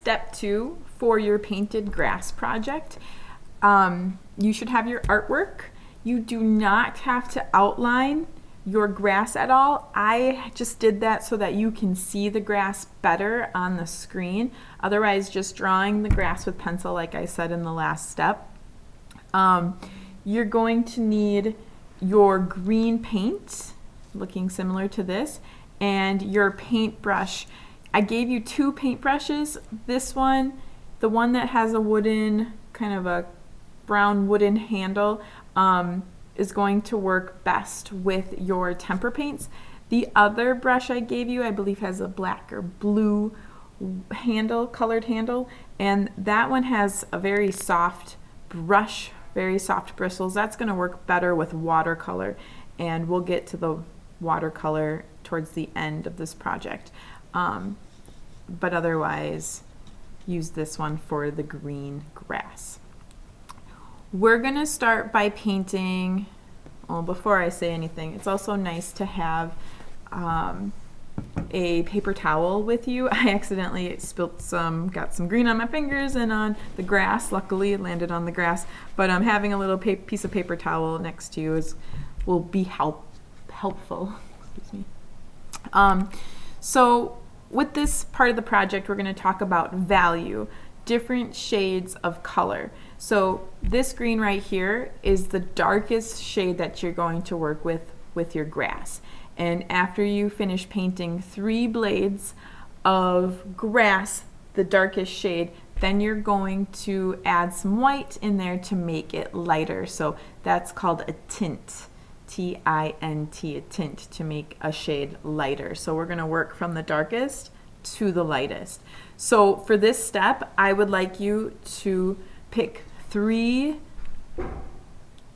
step 2 for your painted grass project. You should have your artwork. You do not have to outline your grass at all. I just did that so that you can see the grass better on the screen. Otherwise, just drawing the grass with pencil, like I said in the last step. You're going to need your green paint, looking similar to this, and your paintbrush. I gave you 2 paintbrushes. This one, the one that has a wooden, kind of a brown wooden handle, is going to work best with your tempera paints. The other brush I gave you, I believe, has a black or blue handle, colored handle, and that one has a very soft brush, very soft bristles. That's going to work better with watercolor, and we'll get to the watercolor towards the end of this project. But otherwise, use this one for the green grass. We're going to start by painting, well, before I say anything, it's also nice to have a paper towel with you. I accidentally got some green on my fingers and on the grass. Luckily, it landed on the grass. But having a little piece of paper towel next to you will be helpful. Excuse me. So with this part of the project, we're going to talk about value, different shades of color. So this green right here is the darkest shade that you're going to work with your grass. And after you finish painting 3 blades of grass, the darkest shade, then you're going to add some white in there to make it lighter. So that's called a tint, T-I-N-T, a tint, to make a shade lighter. So we're going to work from the darkest to the lightest. So for this step, I would like you to pick 3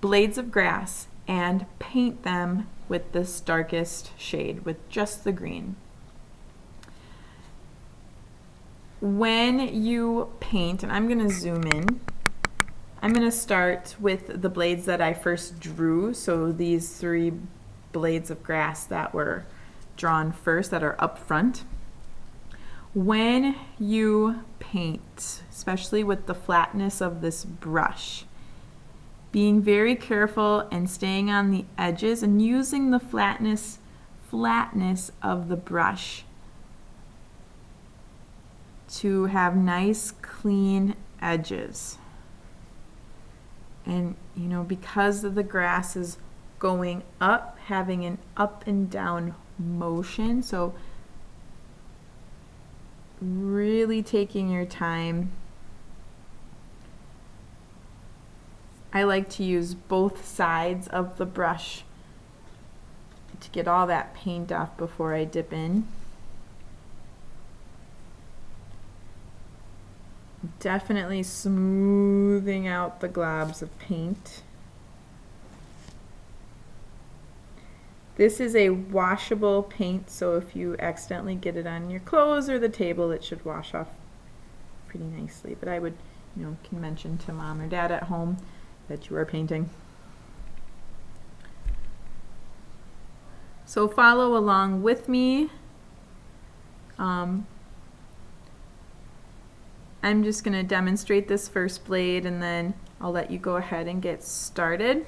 blades of grass and paint them with this darkest shade, with just the green. When you paint, and I'm going to zoom in, I'm going to start with the blades that I first drew. So these 3 blades of grass that were drawn first, that are up front. When you paint, especially with the flatness of this brush, being very careful and staying on the edges and using the flatness of the brush to have nice clean edges. And you know, because the grass is going up, having an up and down motion, so really taking your time. I like to use both sides of the brush to get all that paint off before I dip in. Definitely smoothing out the globs of paint. This is a washable paint, so if you accidentally get it on your clothes or the table, it should wash off pretty nicely. But I would, can mention to mom or dad at home that you are painting. So follow along with me. I'm just going to demonstrate this first blade, and then I'll let you go ahead and get started.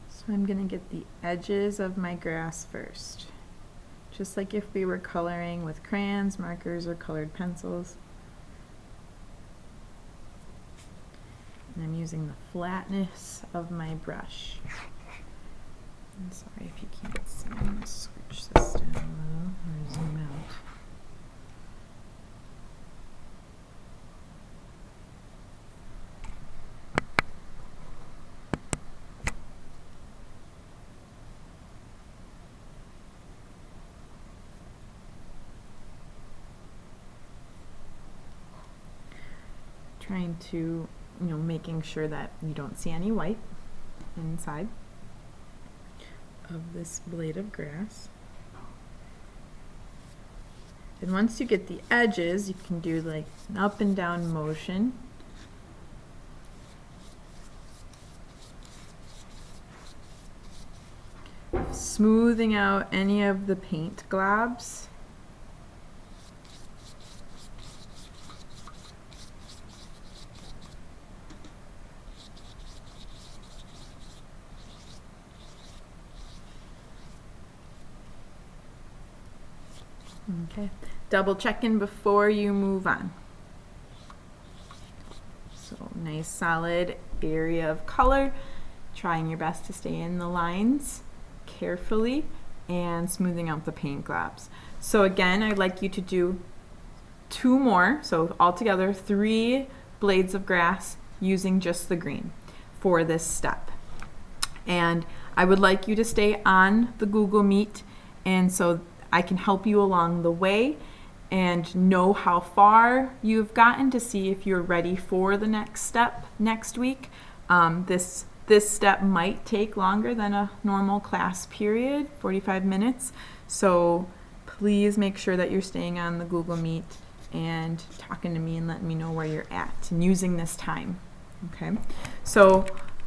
So I'm going to get the edges of my grass first, just like if we were coloring with crayons, markers, or colored pencils. And I'm using the flatness of my brush. I'm sorry if you can't see, I'm going to switch this down a little or zoom out. Trying to, making sure that you don't see any white inside of this blade of grass. And once you get the edges, you can do like an up and down motion. Smoothing out any of the paint globs. Okay, double checking before you move on. So nice solid area of color, trying your best to stay in the lines carefully and smoothing out the paint globs. So again, I'd like you to do 2 more, so altogether 3 blades of grass using just the green for this step. And I would like you to stay on the Google Meet, and so I can help you along the way and know how far you've gotten to see if you're ready for the next step next week. This step might take longer than a normal class period, 45 minutes. So please make sure that you're staying on the Google Meet and talking to me and letting me know where you're at and using this time. Okay, so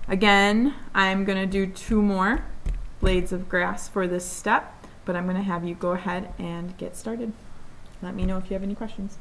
again, I'm going to do 2 more blades of grass for this step, but I'm going to have you go ahead and get started. Let me know if you have any questions.